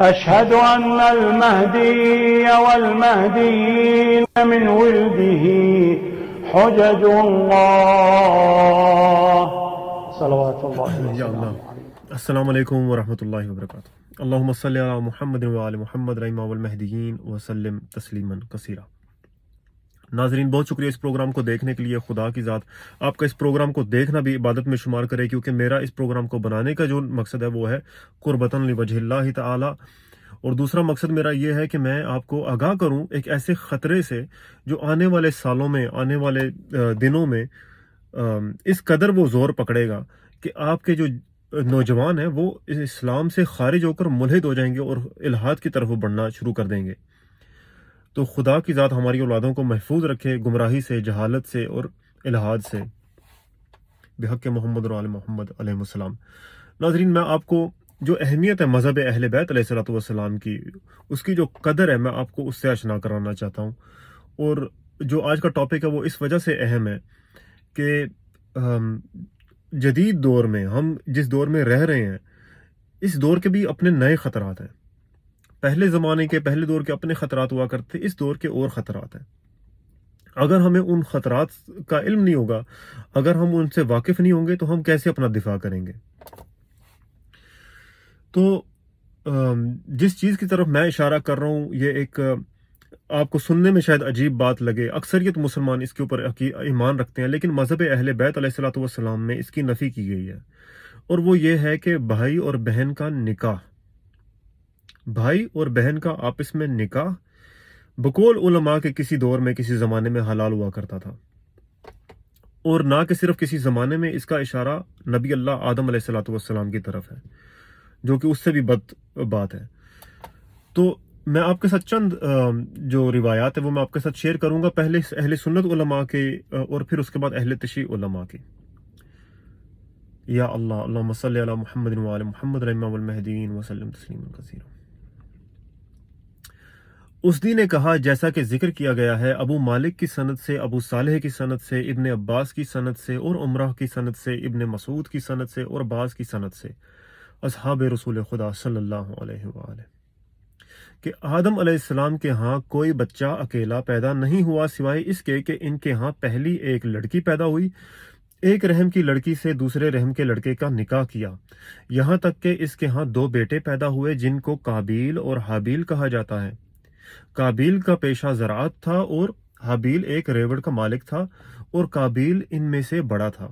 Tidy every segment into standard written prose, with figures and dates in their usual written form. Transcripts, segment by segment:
أشهد أن المهدي والمهديين من ولده حجج الله صلوات الله یا اللہ وسلامه عليه. السلام علیکم ورحمۃ اللہ وبرکاتہ۔ اللہم صلی علی محمد وعلی محمد رحمہ والمہدیین وسلم تسلیما کثیرا۔ ناظرین، بہت شکریہ اس پروگرام کو دیکھنے کے لیے۔ خدا کی ذات آپ کا اس پروگرام کو دیکھنا بھی عبادت میں شمار کرے، کیونکہ میرا اس پروگرام کو بنانے کا جو مقصد ہے وہ ہے قربتاً لوجہ اللہ تعالی، اور دوسرا مقصد میرا یہ ہے کہ میں آپ کو آگاہ کروں ایک ایسے خطرے سے جو آنے والے سالوں میں، آنے والے دنوں میں اس قدر وہ زور پکڑے گا کہ آپ کے جو نوجوان ہیں وہ اسلام سے خارج ہو کر ملحد ہو جائیں گے اور الحاد کی طرف بڑھنا شروع کر دیں گے۔ تو خدا کی ذات ہماری اولادوں کو محفوظ رکھے گمراہی سے، جہالت سے اور الحاد سے، بحق محمد و آل محمد علیہ السلام۔ ناظرین، میں آپ کو جو اہمیت ہے مذہب اہل بیت علیہ الصلوۃ والسلام کی، اس کی جو قدر ہے میں آپ کو اس سے آشنا کرانا چاہتا ہوں۔ اور جو آج کا ٹاپک ہے وہ اس وجہ سے اہم ہے کہ جدید دور میں، ہم جس دور میں رہ رہے ہیں، اس دور کے بھی اپنے نئے خطرات ہیں۔ پہلے زمانے کے، پہلے دور کے اپنے خطرات ہوا کرتے، اس دور کے اور خطرات ہیں۔ اگر ہمیں ان خطرات کا علم نہیں ہوگا، اگر ہم ان سے واقف نہیں ہوں گے تو ہم کیسے اپنا دفاع کریں گے؟ تو جس چیز کی طرف میں اشارہ کر رہا ہوں، یہ ایک آپ کو سننے میں شاید عجیب بات لگے، اکثریت مسلمان اس کے اوپر ایمان رکھتے ہیں، لیکن مذہب اہل بیت علیہ الصلوۃ والسلام میں اس کی نفی کی گئی ہے، اور وہ یہ ہے کہ بھائی اور بہن کا نکاح، بھائی اور بہن کا آپس میں نکاح بقول علماء کے کسی دور میں، کسی زمانے میں حلال ہوا کرتا تھا، اور نہ کہ صرف کسی زمانے میں، اس کا اشارہ نبی اللہ آدم علیہ الصلوۃ والسلام کی طرف ہے، جو کہ اس سے بھی بد بات ہے۔ تو میں آپ کے ساتھ چند جو روایات ہیں وہ میں آپ کے ساتھ شیئر کروں گا، پہلے اہل سنت علماء کے اور پھر اس کے بعد اہل تشیع علماء کے۔ یا اللہ، اللہم صلی علی محمد وعلی محمد رحمہ والمہدیین وسلم تسلیما کثیرا۔ اس دی نے کہا، جیسا کہ ذکر کیا گیا ہے، ابو مالک کی سند سے، ابو صالح کی سند سے، ابن عباس کی سند سے، اور عمرہ کی سند سے، ابن مسعود کی سند سے، اور بعض کی سند سے، اصحاب رسول خدا صلی اللہ علیہ وآلہ، کہ آدم علیہ السلام کے ہاں کوئی بچہ اکیلا پیدا نہیں ہوا سوائے اس کے کہ ان کے ہاں پہلی ایک لڑکی پیدا ہوئی، ایک رحم کی لڑکی سے دوسرے رحم کے لڑکے کا نکاح کیا، یہاں تک کہ اس کے ہاں دو بیٹے پیدا ہوئے جن کو قابیل اور حابیل کہا جاتا ہے۔ قابیل کا پیشہ زراعت تھا اور حابیل ایک ریوڑ کا مالک تھا، اور قابیل ان میں سے بڑا تھا،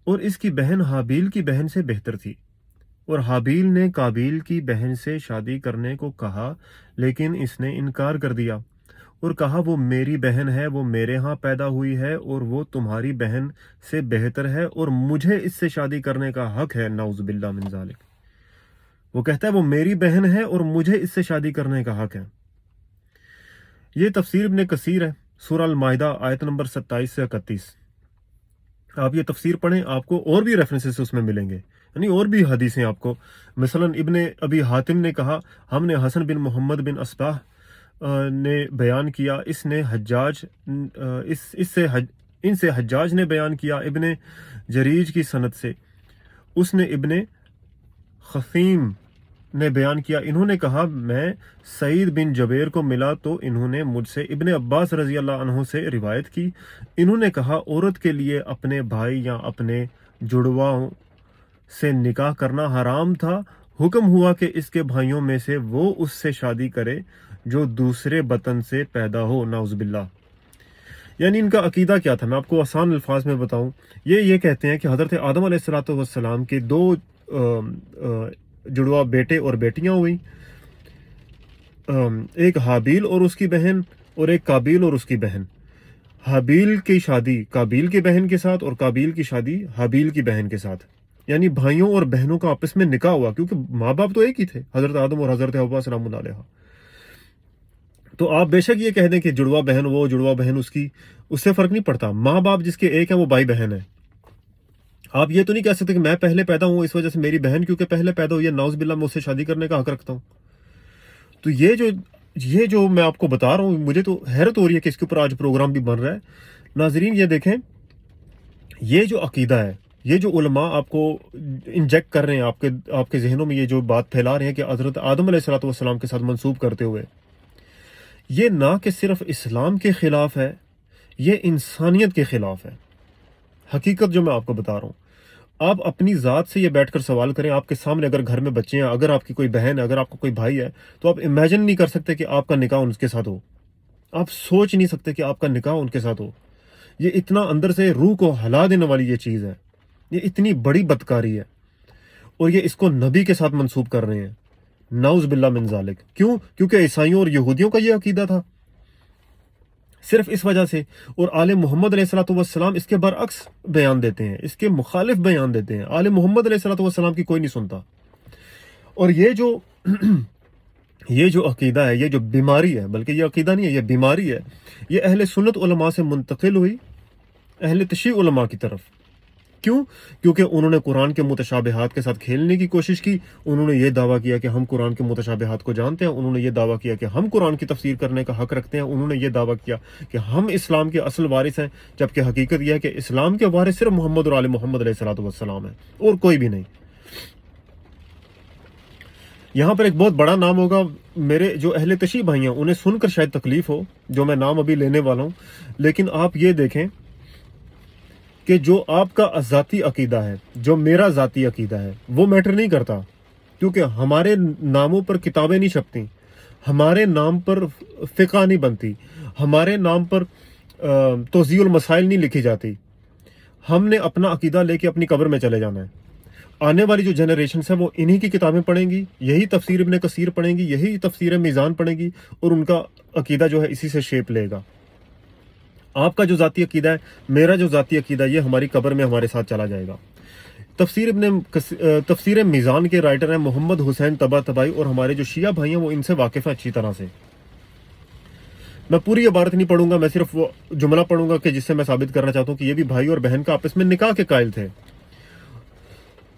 اور اس کی بہن حابیل کی بہن سے بہتر تھی، اور حابیل نے قابیل کی بہن سے شادی کرنے کو کہا، لیکن اس نے انکار کر دیا اور کہا وہ میری بہن ہے، وہ میرے ہاں پیدا ہوئی ہے، اور وہ تمہاری بہن سے بہتر ہے، اور مجھے اس سے شادی کرنے کا حق ہے، نعوذ باللہ من ذالک۔ وہ کہتا ہے وہ میری بہن ہے اور مجھے اس سے شادی کرنے کا حق ہے۔ یہ تفسیر ابن کثیر ہے، سورہ المائدہ آیت نمبر 27 سے 31۔ آپ یہ تفسیر پڑھیں، آپ کو اور بھی ریفرنسز اس میں ملیں گے، یعنی اور بھی حدیثیں آپ کو۔ مثلا ابن ابی حاتم نے کہا، ہم نے حسن بن محمد بن اصباح نے بیان کیا، ان سے حجاج نے بیان کیا، ابن جریج کی سند سے، اس نے ابن خثیم نے بیان کیا، انہوں نے کہا میں سعید بن جبیر کو ملا تو انہوں نے مجھ سے ابن عباس رضی اللہ عنہ سے روایت کی، انہوں نے کہا عورت کے لیے اپنے بھائی یا اپنے جڑواؤں سے نکاح کرنا حرام تھا، حکم ہوا کہ اس کے بھائیوں میں سے وہ اس سے شادی کرے جو دوسرے بطن سے پیدا ہو، نعوذ باللہ۔ یعنی ان کا عقیدہ کیا تھا، میں آپ کو آسان الفاظ میں بتاؤں، یہ کہتے ہیں کہ حضرت آدم علیہ السلام کے دو جڑوا بیٹے اور بیٹیاں ہوئیں، ایک حابیل اور اس کی بہن، اور ایک قابیل اور اس کی بہن۔ حابیل کی شادی قابیل کی بہن کے ساتھ، اور قابیل کی شادی حابیل کی بہن کے ساتھ، یعنی بھائیوں اور بہنوں کا آپس میں نکاح ہوا، کیونکہ ماں باپ تو ایک ہی تھے، حضرت آدم اور حضرت حوا سلام اللہ علیہ۔ تو آپ بے شک یہ کہہ دیں کہ جڑوا بہن وہ، جڑوا بہن اس کی، اس سے فرق نہیں پڑتا، ماں باپ جس کے ایک ہیں وہ بھائی بہن ہیں۔ آپ یہ تو نہیں کہہ سکتے کہ میں پہلے پیدا ہوں اس وجہ سے میری بہن کیونکہ پہلے پیدا ہوئی ہے، نعوذ باللہ میں اس سے شادی کرنے کا حق رکھتا ہوں۔ تو یہ جو میں آپ کو بتا رہا ہوں، مجھے تو حیرت ہو رہی ہے کہ اس کے اوپر آج پروگرام بھی بن رہا ہے۔ ناظرین یہ دیکھیں، یہ جو عقیدہ ہے یہ جو علماء آپ کو انجیکٹ کر رہے ہیں آپ کے ذہنوں میں یہ جو بات پھیلا رہے ہیں کہ حضرت آدم علیہ السلام کے ساتھ منسوب کرتے ہوئے، یہ نہ کہ صرف اسلام کے خلاف ہے، یہ انسانیت کے خلاف ہے۔ حقیقت جو میں آپ کو بتا رہا ہوں، آپ اپنی ذات سے یہ بیٹھ کر سوال کریں، آپ کے سامنے اگر گھر میں بچے ہیں، اگر آپ کی کوئی بہن ہے، اگر آپ کا کوئی بھائی ہے، تو آپ امیجن نہیں کر سکتے کہ آپ کا نکاح ان کے ساتھ ہو، آپ سوچ نہیں سکتے کہ آپ کا نکاح ان کے ساتھ ہو۔ یہ اتنا اندر سے روح کو ہلا دینے والی یہ چیز ہے، یہ اتنی بڑی بدکاری ہے، اور یہ اس کو نبی کے ساتھ منسوب کر رہے ہیں، نعوذ باللہ من ذالک۔ کیوں؟ کیونکہ عیسائیوں اور یہودیوں کا یہ عقیدہ تھا، صرف اس وجہ سے۔ اور آل محمد علیہ السلام اس کے برعکس بیان دیتے ہیں، اس کے مخالف بیان دیتے ہیں۔ آل محمد علیہ السلام کی کوئی نہیں سنتا۔ اور یہ جو عقیدہ ہے، یہ جو بیماری ہے، بلکہ یہ عقیدہ نہیں ہے، یہ بیماری ہے، یہ اہل سنت علماء سے منتقل ہوئی اہل تشیع علماء کی طرف۔ کیوں؟ کیونکہ انہوں نے قرآن کے متشابہات کے ساتھ کھیلنے کی کوشش کی، انہوں نے یہ دعویٰ کیا کہ ہم قرآن کے متشابہات کو جانتے ہیں، انہوں نے یہ دعویٰ کیا کہ ہم قرآن کی تفسیر کرنے کا حق رکھتے ہیں، انہوں نے یہ دعویٰ کیا کہ ہم اسلام کے اصل وارث ہیں، جبکہ حقیقت یہ ہے کہ اسلام کے وارث صرف محمد اور آل محمد علیہ السلام ہیں، اور کوئی بھی نہیں۔ یہاں پر ایک بہت بڑا نام ہوگا، میرے جو اہل تشیع بھائی ہیں انہیں سن کر شاید تکلیف ہو جو میں نام ابھی لینے والا ہوں، لیکن آپ یہ دیکھیں کہ جو آپ کا ذاتی عقیدہ ہے، جو میرا ذاتی عقیدہ ہے، وہ میٹر نہیں کرتا، کیونکہ ہمارے ناموں پر کتابیں نہیں چھپتی، ہمارے نام پر فقہ نہیں بنتی، ہمارے نام پر توضیح المسائل نہیں لکھی جاتی۔ ہم نے اپنا عقیدہ لے کے اپنی قبر میں چلے جانا ہے۔ آنے والی جو جنریشنز ہیں وہ انہی کی کتابیں پڑھیں گی، یہی تفسیر ابن کثیر پڑھیں گی، یہی تفسیر میزان پڑھیں گی، اور ان کا عقیدہ جو ہے اسی سے شیپ لے گا۔ آپ کا جو ذاتی عقیدہ ہے، میرا جو ذاتی عقیدہ ہے، یہ ہماری قبر میں ہمارے ساتھ چلا جائے گا۔ تفسیر میزان کے رائٹر ہیں محمد حسین طباطبائی، اور ہمارے جو شیعہ بھائی ہیں وہ ان سے واقف ہیں اچھی طرح سے۔ میں پوری عبارت نہیں پڑھوں گا، میں صرف وہ جملہ پڑھوں گا کہ جس سے میں ثابت کرنا چاہتا ہوں کہ یہ بھی بھائی اور بہن کا آپس میں نکاح کے قائل تھے۔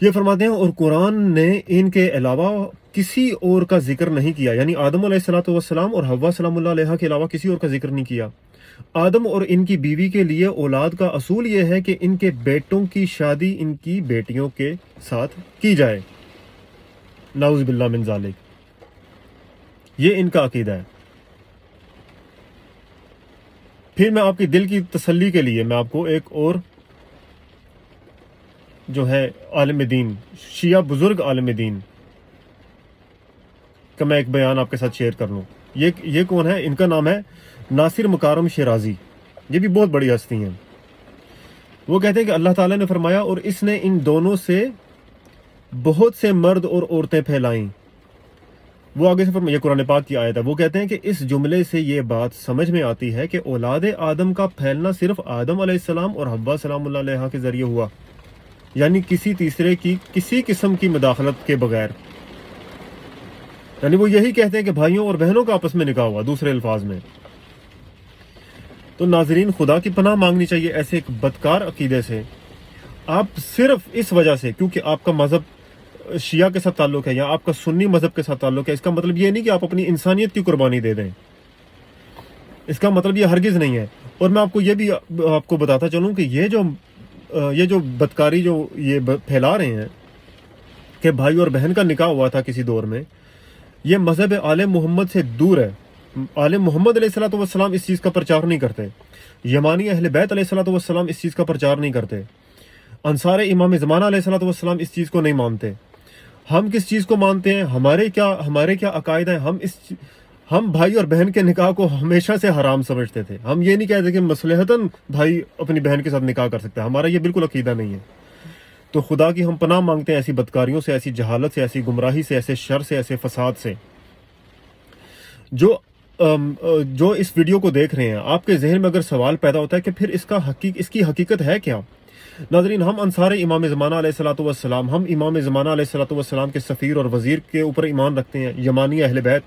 یہ فرماتے ہیں، اور قرآن نے ان کے علاوہ کسی اور کا ذکر نہیں کیا، یعنی آدم علیہ السلام اور حوا سلام اللہ علیہ کے علاوہ کسی اور کا ذکر نہیں کیا۔ آدم اور ان کی بیوی کے لیے اولاد کا اصول یہ ہے کہ ان کے بیٹوں کی شادی ان کی بیٹیوں کے ساتھ کی جائے، نعوذ باللہ من ذالک۔ یہ ان کا عقیدہ ہے۔ پھر میں آپ کی دل کی تسلی کے لیے میں آپ کو ایک اور جو ہے عالم دین، شیعہ بزرگ عالم دین کا میں ایک بیان آپ کے ساتھ شیئر کر لوں۔ یہ کون ہے؟ ان کا نام ہے ناصر مکارم شیرازی، یہ بھی بہت بڑی ہستی ہیں۔ وہ کہتے ہیں کہ اللہ تعالیٰ نے فرمایا، اور اس نے ان دونوں سے بہت سے مرد اور عورتیں پھیلائیں۔ وہ آگے سے فرمایا، یہ قرآن پاک کی آیت ہے۔ وہ کہتے ہیں کہ اس جملے سے یہ بات سمجھ میں آتی ہے کہ اولاد آدم کا پھیلنا صرف آدم علیہ السلام اور حوا سلام اللہ علیہ کے ذریعے ہوا، یعنی کسی تیسرے کی کسی قسم کی مداخلت کے بغیر۔ یعنی وہ یہی کہتے ہیں کہ بھائیوں اور بہنوں کا آپس میں نکاح ہوا، دوسرے الفاظ میں۔ تو ناظرین، خدا کی پناہ مانگنی چاہیے ایسے ایک بدکار عقیدے سے۔ آپ صرف اس وجہ سے، کیونکہ آپ کا مذہب شیعہ کے ساتھ تعلق ہے یا آپ کا سنی مذہب کے ساتھ تعلق ہے، اس کا مطلب یہ نہیں کہ آپ اپنی انسانیت کی قربانی دے دیں، اس کا مطلب یہ ہرگز نہیں ہے۔ اور میں آپ کو یہ بھی آپ کو بتاتا چلوں کہ یہ جو بدکاری جو یہ پھیلا رہے ہیں کہ بھائی اور بہن کا نکاح ہوا تھا کسی دور میں، یہ مذہب آل محمد سے دور ہے۔ آل محمد علیہ السلام اس چیز کا پرچار نہیں کرتے، یمانی اہل بیت علیہ السلام اس چیز کا پرچار نہیں کرتے، انصار امام زمانہ علیہ السلام اس چیز کو نہیں مانتے۔ ہم کس چیز کو مانتے ہیں؟ ہمارے کیا عقائد ہیں؟ ہم بھائی اور بہن کے نکاح کو ہمیشہ سے حرام سمجھتے تھے۔ ہم یہ نہیں کہتے کہ مصلحتاً بھائی اپنی بہن کے ساتھ نکاح کر سکتا ہے، ہمارا یہ بالکل عقیدہ نہیں ہے۔ تو خدا کی ہم پناہ مانگتے ہیں ایسی بدکاریوں سے، ایسی جہالت سے، ایسی گمراہی سے، ایسے شر سے، ایسے فساد سے۔ جو اس ویڈیو کو دیکھ رہے ہیں، آپ کے ذہن میں اگر سوال پیدا ہوتا ہے کہ پھر اس کی حقیقت ہے کیا؟ ناظرین، ہم انصار امام زمانہ علیہ السلام، ہم امام زمانہ علیہ السلام کے سفیر اور وزیر کے اوپر ایمان رکھتے ہیں، یمانی اہل بیت،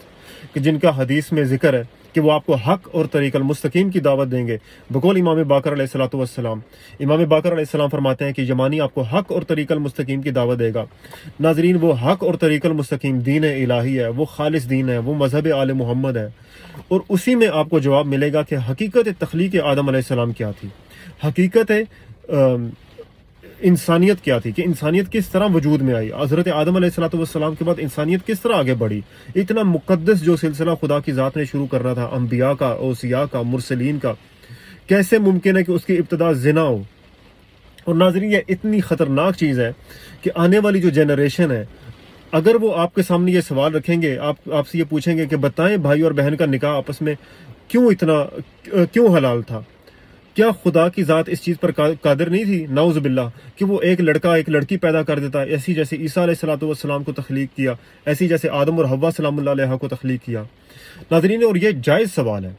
کہ جن کا حدیث میں ذکر ہے کہ وہ آپ کو حق اور طریق المستقیم کی دعوت دیں گے، بقول امام باقر علیہ السلام۔ امام باقر علیہ السلام فرماتے ہیں کہ یمانی آپ کو حق اور طریق المستقیم کی دعوت دے گا۔ ناظرین، وہ حق اور طریق المستقیم دین الہی ہے، وہ خالص دین ہے، وہ مذہب آل محمد ہے، اور اسی میں آپ کو جواب ملے گا کہ حقیقت تخلیق آدم علیہ السلام کیا تھی، حقیقت انسانیت کیا تھی، کہ انسانیت کس طرح وجود میں آئی، حضرت آدم علیہ الصلوۃ والسلام کے بعد انسانیت کس طرح آگے بڑھی، اتنا مقدس جو سلسلہ خدا کی ذات نے شروع کرنا تھا، انبیاء کا، اوصیاء کا، مرسلین کا، کیسے ممکن ہے کہ اس کی ابتدا زنا ہو۔ اور ناظرین یہ اتنی خطرناک چیز ہے کہ آنے والی جو جنریشن ہے، اگر وہ آپ کے سامنے یہ سوال رکھیں گے، آپ سے یہ پوچھیں گے کہ بتائیں بھائی اور بہن کا نکاح آپس میں کیوں حلال تھا، کیا خدا کی ذات اس چیز پر قادر نہیں تھی نعوذ باللہ کہ وہ ایک لڑکا ایک لڑکی پیدا کر دیتا، ایسی جیسے عیسیٰ علیہ الصلوۃ والسلام کو تخلیق کیا، ایسی جیسے آدم اور حوا سلام اللہ علیہ کو تخلیق کیا۔ ناظرین اور یہ جائز سوال ہے،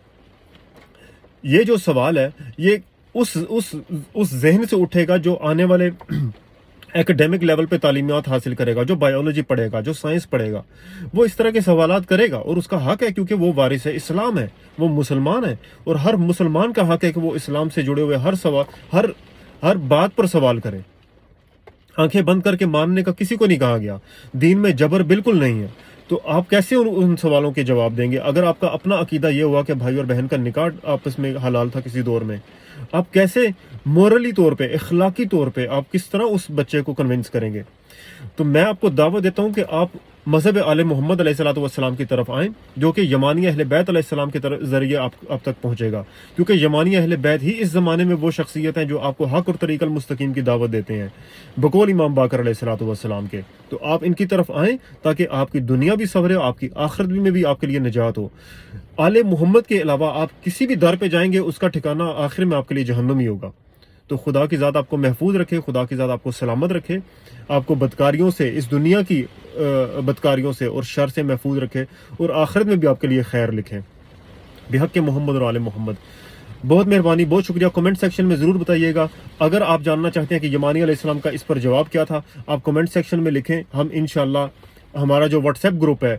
یہ جو سوال ہے یہ اس ذہن سے اٹھے گا جو آنے والے ایکڈیمک لیول پہ تعلیمات حاصل کرے گا، جو بایولوجی پڑھے گا، جو سائنس پڑھے گا، وہ اس طرح کے سوالات کرے گا، اور اس کا حق ہے کیونکہ وہ وارث اسلام ہے، وہ مسلمان ہے، اور ہر مسلمان کا حق ہے کہ وہ اسلام سے جڑے ہوئے ہر بات پر سوال کرے۔ آنکھیں بند کر کے ماننے کا کسی کو نہیں کہا گیا، دین میں جبر بالکل نہیں ہے۔ تو آپ کیسے ان سوالوں کے جواب دیں گے اگر آپ کا اپنا عقیدہ یہ ہوا کہ بھائی اور بہن کا نکاح آپس میں حلال تھا کسی دور میں؟ آپ کیسے مورلی طور پہ، اخلاقی طور پہ آپ کس طرح اس بچے کو کنونس کریں گے؟ تو میں آپ کو دعوت دیتا ہوں کہ آپ مذہب آل محمد علیہ الصلوۃ والسلام کی طرف آئیں، جو کہ یمانی اہل بیت علیہ السلام کے ذریعے آپ تک پہنچے گا، کیونکہ یمانی اہل بیت ہی اس زمانے میں وہ شخصیت ہیں جو آپ کو حق اور طریق المستقیم کی دعوت دیتے ہیں بقول امام باقر علیہ الصلوۃ والسلام کے۔ تو آپ ان کی طرف آئیں تاکہ آپ کی دنیا بھی سنورے، آپ کی آخرت میں بھی آپ کے لیے نجات ہو۔ آل محمد کے علاوہ آپ کسی بھی در پہ جائیں گے اس کا ٹھکانہ آخر میں آپ کے لیے جہنم ہی ہوگا۔ تو خدا کی ذات آپ کو محفوظ رکھے، خدا کی ذات آپ کو سلامت رکھے، آپ کو بدکاریوں سے، اس دنیا کی بدکاریوں سے اور شر سے محفوظ رکھے، اور آخرت میں بھی آپ کے لیے خیر لکھے بحق محمد اور آل محمد۔ بہت مہربانی، بہت شکریہ۔ کمنٹ سیکشن میں ضرور بتائیے گا، اگر آپ جاننا چاہتے ہیں کہ یمانی علیہ السلام کا اس پر جواب کیا تھا، آپ کمنٹ سیکشن میں لکھیں۔ ہم انشاءاللہ ہمارا جو واٹس ایپ گروپ ہے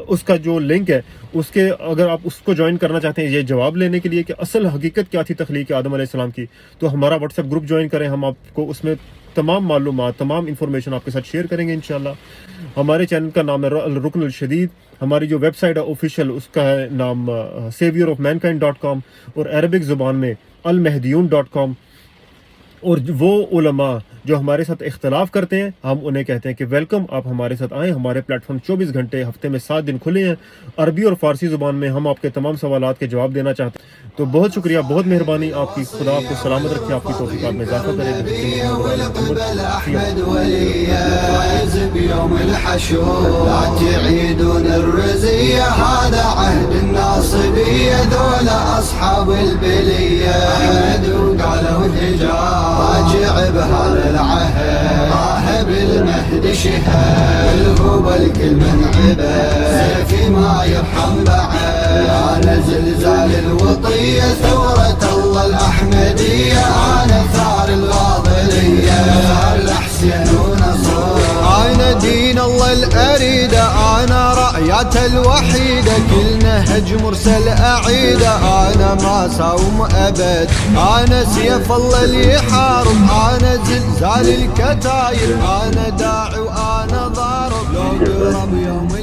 اس کا جو لنک ہے، اس کے اگر آپ اس کو جوائن کرنا چاہتے ہیں یہ جواب لینے کے لیے کہ اصل حقیقت کیا تھی تخلیق آدم علیہ السلام کی، تو ہمارا واٹس ایپ گروپ جوائن کریں، ہم آپ کو اس میں تمام معلومات، تمام انفارمیشن آپ کے ساتھ شیئر کریں گے انشاءاللہ۔ ہمارے چینل کا نام ہے الرکن الشدید، ہماری جو ویب سائٹ ہے آفیشیل اس کا ہے نام saviorofmankind.com، اور عربک زبان میں المہدیون.com۔ اور وہ علماء جو ہمارے ساتھ اختلاف کرتے ہیں ہم انہیں کہتے ہیں کہ ویلکم، آپ ہمارے ساتھ آئیں، ہمارے پلیٹ فارم 24 گھنٹے ہفتے میں 7 دن کھلے ہیں، عربی اور فارسی زبان میں ہم آپ کے تمام سوالات کے جواب دینا چاہتے ہیں۔ تو بہت شکریہ، بہت مہربانی آپ کی، خدا آپ کو سلامت رکھے، آپ کی توفیقات میں اضافہ کرے۔ راجع بهذا العهد راهب المهد شهد الهبل كل من عبد سيفي ما يرحم بعد انا زلزال الوطيه ثوره الله الاحمديه انا ثار الغاضليه ثار الحسين ونصر انا دين الله الاريده انا رايات الوحيده كل نهج مرسل اعيده انا ما ساوم ابد انا سيف الله اللي يحارب انا زلزال الكتايب انا داعي وانا ضارب لو قرب يوم